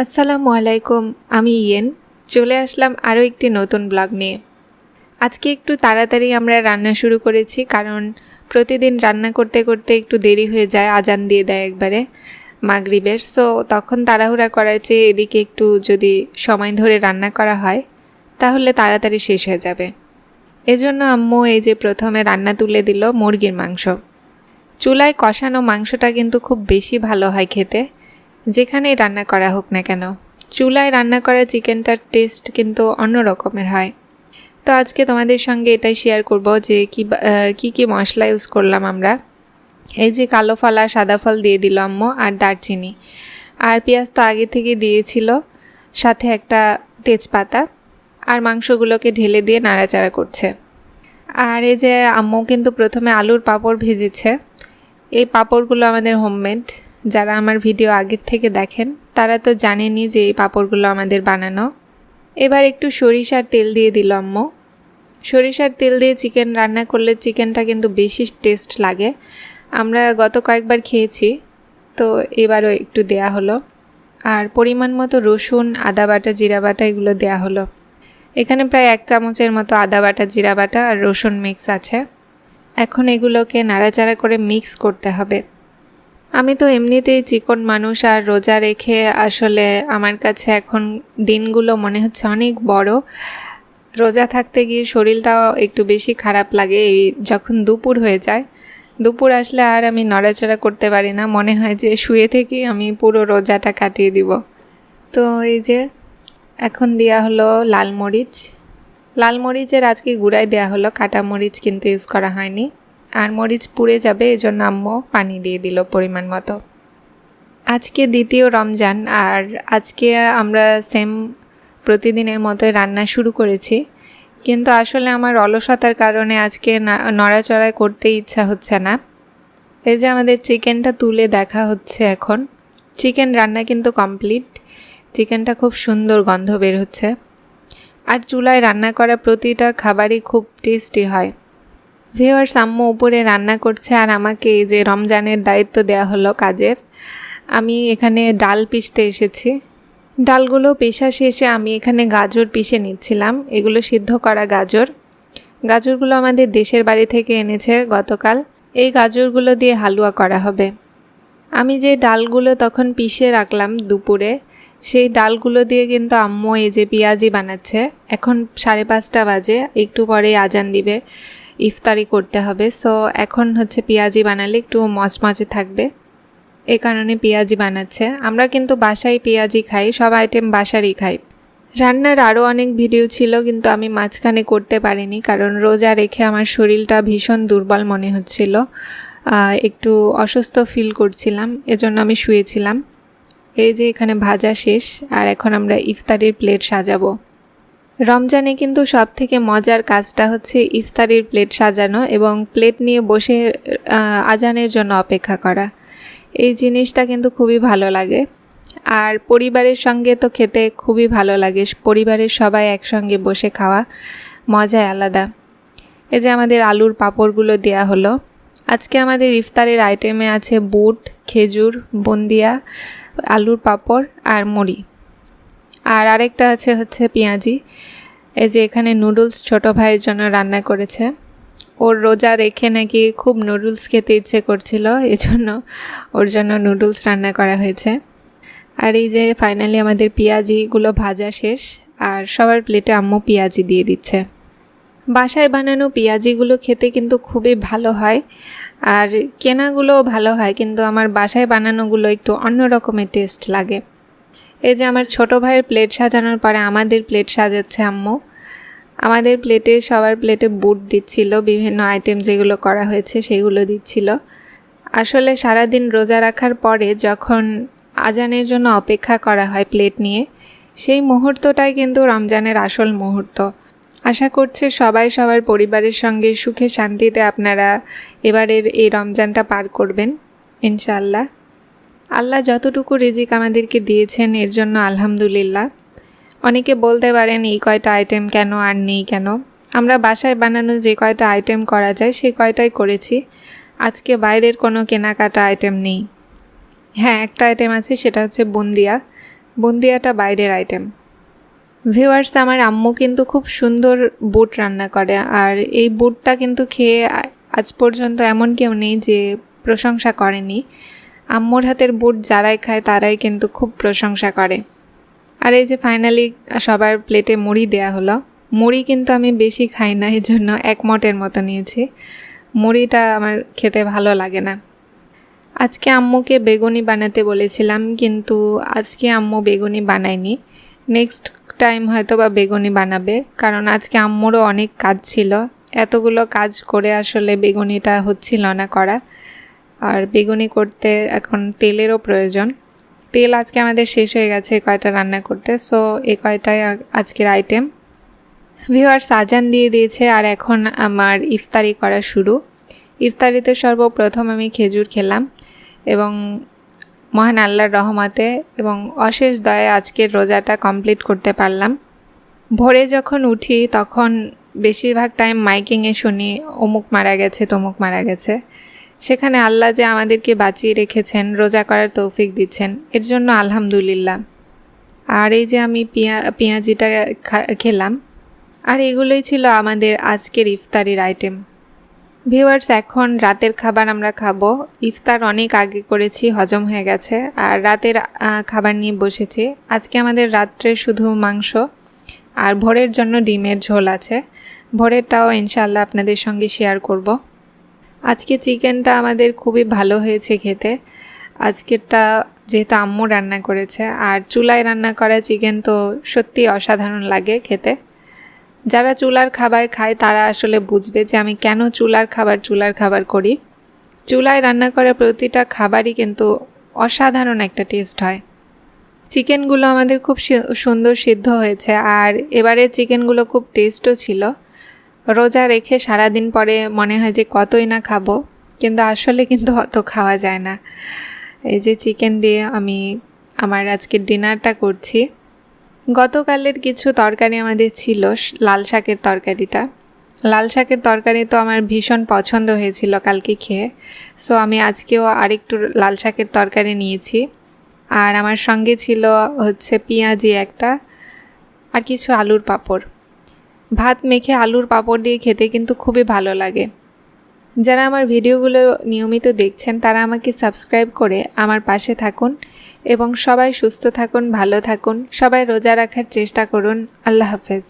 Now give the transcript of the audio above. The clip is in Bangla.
আসসালামু আলাইকুম, আমি ইয়েন। চলে আসলাম আরও একটি নতুন ব্লগ নিয়ে। আজকে একটু তাড়াতাড়ি আমরা রান্না শুরু করেছি, কারণ প্রতিদিন রান্না করতে করতে একটু দেরি হয়ে যায়, আজান দিয়ে দেয় একবারে মাগরিবের। সো তখন তাড়াহুড়া করার চেয়ে এদিকে একটু যদি সময় ধরে রান্না করা হয় তাহলে তাড়াতাড়ি শেষ হয়ে যাবে। এজন্য আম্মু এই যে প্রথমে রান্না তুলে দিল মুরগির মাংস। চুলায় কষানো মাংসটা কিন্তু খুব বেশি ভালো হয় খেতে, যেখানেই রান্না করা হোক না কেন। চুলায় রান্না করা চিকেনটার টেস্ট কিন্তু অন্য রকমের হয়। তো আজকে তোমাদের সঙ্গে এটাই শেয়ার করব যে কি মশলা ইউজ করলাম আমরা। এই যে কালো ফল আর সাদা ফল দিয়ে দিল আম্মু, আর দারচিনি আর পেঁয়াজ তো আগে থেকে দিয়েছিল, সাথে একটা তেজপাতা, আর মাংসগুলোকে ঢেলে দিয়ে নাড়াচাড়া করছে। আর এই যে আম্মু কিন্তু প্রথমে আলুর পাঁপড় ভেজেছে। এই পাঁপড়গুলো আমাদের হোমমেড। যারা আমার ভিডিও আগের থেকে দেখেন তারা তো জানেনই যে এই পাঁপড়গুলো আমাদের বানানো। এবার একটু সরিষার তেল দিয়ে দিল আম্মু। সরিষার তেল দিয়ে চিকেন রান্না করলে চিকেনটা কিন্তু বেশি টেস্ট লাগে। আমরা গত কয়েকবার খেয়েছি, তো এবারও একটু দেয়া হলো। আর পরিমাণ মতো রসুন, আদা বাটা, জিরা বাটা এগুলো দেয়া হলো। এখানে প্রায় 1 চামচের মতো আদা বাটা, জিরা বাটা আর রসুন মিক্স আছে। এখন এগুলোকে নাড়াচাড়া করে মিক্স করতে হবে। আমি তো এমনিতেই চিকন মানুষ, আর রোজা রেখে আসলে আমার কাছে এখন দিনগুলো মনে হচ্ছে অনেক বড়। রোজা থাকতে গিয়ে শরীরটাও একটু বেশি খারাপ লাগে যখন দুপুর হয়ে যায়। দুপুর আসলে আর আমি নড়াচড়া করতে পারি না, মনে হয় যে শুয়ে থেকেই আমি পুরো রোজাটা কাটিয়ে দিব। তো এই যে এখন দেওয়া হলো লাল মরিচ। লাল মরিচের আজকে গুঁড়াই দেওয়া হলো, কাটা মরিচ কিন্তু ইউজ করা হয়নি। আর মরিচ পুড়ে যাবে, এজন্য আম্মু পানি দিয়ে দিল পরিমাণ মতো। আজকে দ্বিতীয় রমজান, আর আজকে আমরা সেম প্রতিদিনের মতোই রান্না শুরু করেছি, কিন্তু আসলে আমার অলসতার কারণে আজকে নড়াচড়া করতে ইচ্ছা হচ্ছে না। এই যে আমাদের চিকেনটা তুলে দেখা হচ্ছে এখন। চিকেন রান্না কিন্তু কমপ্লিট। চিকেনটা খুব সুন্দর গন্ধ বের হচ্ছে। আর চুলায় রান্না করা প্রতিটা খাবারই খুব টেস্টি হয়। ভিউয়ার্স, আম্মু উপরে রান্না করছে আর আমাকে এই যে রমজানের দায়িত্ব দেওয়া হলো কাজের। আমি এখানে ডাল পিষতে এসেছি। ডালগুলো পেশা শেষে আমি এখানে গাজর পিষে নিচ্ছিলাম। এগুলো সিদ্ধ করা গাজর। গাজরগুলো আমাদের দেশের বাড়ি থেকে এনেছে গতকাল। এই গাজরগুলো দিয়ে হালুয়া করা হবে। আমি যে ডালগুলো তখন পিষে রাখলাম দুপুরে, সেই ডালগুলো দিয়ে কিন্তু আম্মু এই যে পেঁয়াজি বানাচ্ছে। এখন 5:30 বাজে, একটু পরে আজান দিবে, ইফতারি করতে হবে। সো এখন হচ্ছে পেঁয়াজি বানালে একটু মচমচে থাকবে, এই কারণে পেঁয়াজি বানাচ্ছে। আমরা কিন্তু বাসায় পেঁয়াজি খাই, সব আইটেম বাসারই খাই। রান্নার আরও অনেক ভিডিও ছিল, কিন্তু আমি মাঝখানে করতে পারিনি, কারণ রোজা রেখে আমার শরীরটা ভীষণ দুর্বল মনে হচ্ছিল, একটু অসুস্থ ফিল করছিলাম, এজন্য আমি শুয়েছিলাম। এই যে এখানে ভাজা শেষ, আর এখন আমরা ইফতারির প্লেট সাজাবো। রমজানে কিন্তু সব থেকে মজার কাজটা হচ্ছে ইফতারির প্লেট সাজানো এবং প্লেট নিয়ে বসে আজানের জন্য অপেক্ষা করা। এই জিনিসটা কিন্তু খুবই ভালো লাগে। আর পরিবারের সঙ্গে তো খেতে খুবই ভালো লাগে। পরিবারের সবাই একসঙ্গে বসে খাওয়া মজাই আলাদা। এই যে আমাদের আলুর পাঁপড়গুলো দেয়া হলো। আজকে আমাদের ইফতারের আইটেমে আছে বুট, খেজুর, বুন্দিয়া, আলুর পাঁপড় আর মুড়ি। আর আরেকটা আছে হচ্ছে পেঁয়াজি। এই যে এখানে নুডলস ছোট ভাইয়ের জন্য রান্না করেছে। ওর রোজা রেখে নাকি খুব নুডলস খেতে ইচ্ছে করছিল, এজন্য ওর জন্য নুডলস রান্না করা হয়েছে। আর এই যে ফাইনালি আমাদের পেঁয়াজিগুলো ভাজা শেষ, আর সবার প্লেটে আম্মু পেঁয়াজি দিয়ে দিচ্ছে। বাসায় বানানো পেঁয়াজিগুলো খেতে কিন্তু খুবই ভালো হয়, আর কেনাগুলোও ভালো হয়, কিন্তু আমার বাসায় বানানোগুলো একটু অন্য রকমের টেস্ট লাগে। এই যে আমার ছোট ভাইয়ের প্লেট সাজানোর পরে আমাদের প্লেট সাজাচ্ছে আম্মু। আমাদের প্লেটে সবার প্লেটে বুট দিচ্ছিল, বিভিন্ন আইটেম যেগুলো করা হয়েছে সেগুলো দিচ্ছিল। আসলে সারাদিন রোজা রাখার পরে যখন আজানের জন্য অপেক্ষা করা হয় প্লেট নিয়ে, সেই মুহূর্তটাই কিন্তু রমজানের আসল মুহূর্ত। আশা করছি সবাই সবার পরিবারের সঙ্গে সুখে শান্তিতে আপনারা এবারের এই রমজানটা পার করবেন ইনশাআল্লাহ। আল্লাহ যতটুকু রিজিক আমাদেরকে দিয়েছেন এর জন্য আলহামদুলিল্লাহ। অনেকে বলতে পারেন এই কয়টা আইটেম কেন আর নেই কেন। আমরা বাসায় বানানো যে কয়টা আইটেম করা যায় সেই কয়টাই করেছি। আজকে বাইরের কোনো কেনাকাটা আইটেম নেই। হ্যাঁ, একটা আইটেম আছে, সেটা হচ্ছে বুন্দিয়া, বুন্দিয়াটা বাইরের আইটেম। ভিউয়ার্স, আমার আম্মু কিন্তু খুব সুন্দর বুট রান্না করে, আর এই বুটটা কিন্তু খেয়ে আজ পর্যন্ত এমন কেউ নেই যে প্রশংসা করেনি। আম্মুর হাতের বুট যারাই খায় তারাই কিন্তু খুব প্রশংসা করে। আর এই যে ফাইনালি সবার প্লেটে মুড়ি দেয়া হলো। মুড়ি কিন্তু আমি বেশি খাই না, এই জন্য 1 মটের মতো নিয়েছি। মুড়িটা আমার খেতে ভালো লাগে না। আজকে আম্মুকে বেগুনি বানাতে বলেছিলাম, কিন্তু আজকে আম্মু বেগুনি বানায়নি। নেক্সট টাইম হয়তো বা বেগুনি বানাবে, কারণ আজকে আম্মুরও অনেক কাজ ছিল। এতগুলো কাজ করে আসলে বেগুনিটা হচ্ছিল না করা। আর বেগুনি করতে এখন তেলেরও প্রয়োজন। তেল আজকে আমাদের শেষ হয়ে গেছে কয়টা রান্না করতে, সো এই কয়টাই আজকের আইটেম। ভিউয়ার্স, আজান দিয়ে দিয়েছে আর এখন আমার ইফতারি করা শুরু। ইফতারিতে সর্বপ্রথম আমি খেজুর খেলাম এবং মহান আল্লাহর রহমতে এবং অশেষ দয়ায় আজকের রোজাটা কমপ্লিট করতে পারলাম। ভোরে যখন উঠি তখন বেশিরভাগ টাইম মাইকিংয়ে শুনি অমুক মারা গেছে, তমুক মারা গেছে। সেখানে আল্লাহ যে আমাদেরকে বাঁচিয়ে রেখেছেন, রোজা করার তৌফিক দিচ্ছেন, এর জন্য আলহামদুলিল্লাহ। আর এই যে আমি পেঁয়াজিটা খেলাম। আর এগুলোই ছিল আমাদের আজকের ইফতারির আইটেম। ভিউয়ার্স, এখন রাতের খাবার আমরা খাবো। ইফতার অনেক আগে করেছি, হজম হয়ে গেছে, আর রাতের খাবার নিয়ে বসেছি। আজকে আমাদের রাত্রে শুধু মাংস আর ভোরের জন্য ডিমের ঝোল আছে। ভোরেরটাও ইনশাআল্লাহ আপনাদের সঙ্গে শেয়ার করব। আজকে চিকেনটা আমাদের খুবই ভালো হয়েছে খেতে। আজকেরটা যেহেতু আম্মু রান্না করেছে, আর চুলায় রান্না করা চিকেন তো সত্যি অসাধারণ লাগে খেতে। যারা চুলার খাবার খায় তারা আসলে বুঝবে যে আমি কেন চুলার খাবার করি। চুলায় রান্না করা প্রতিটা খাবারই কিন্তু অসাধারণ একটা টেস্ট হয়। চিকেনগুলো আমাদের খুব সুন্দর সিদ্ধ হয়েছে, আর এবারে চিকেনগুলো খুব টেস্টও ছিল। রোজা রেখে সারাদিন পরে মনে হয় যে কতই না খাবো, কিন্তু আসলে কিন্তু অত খাওয়া যায় না। এই যে চিকেন দিয়ে আমি আমার আজকের ডিনারটা করছি। গতকালের কিছু তরকারি আমাদের ছিল, লাল শাকের তরকারিটা। লাল শাকের তরকারি তো আমার ভীষণ পছন্দ হয়েছিল কালকে খেয়ে, সো আমি আজকেও আরেকটু লাল শাকের তরকারি নিয়েছি। আর আমার সঙ্গে ছিল হচ্ছে পেঁয়াজি একটা, আর কিছু আলুর পাঁপড়। ভাত মেখে আলুর পাঁপড় দিয়ে খেতে কিন্তু খুবই ভালো লাগে। যারা আমার ভিডিওগুলো নিয়মিত দেখছেন তারা আমাকে সাবস্ক্রাইব করে আমার পাশে থাকুন এবং সবাই সুস্থ থাকুন, ভালো থাকুন, সবাই রোজা রাখার চেষ্টা করুন। আল্লাহ হাফেজ।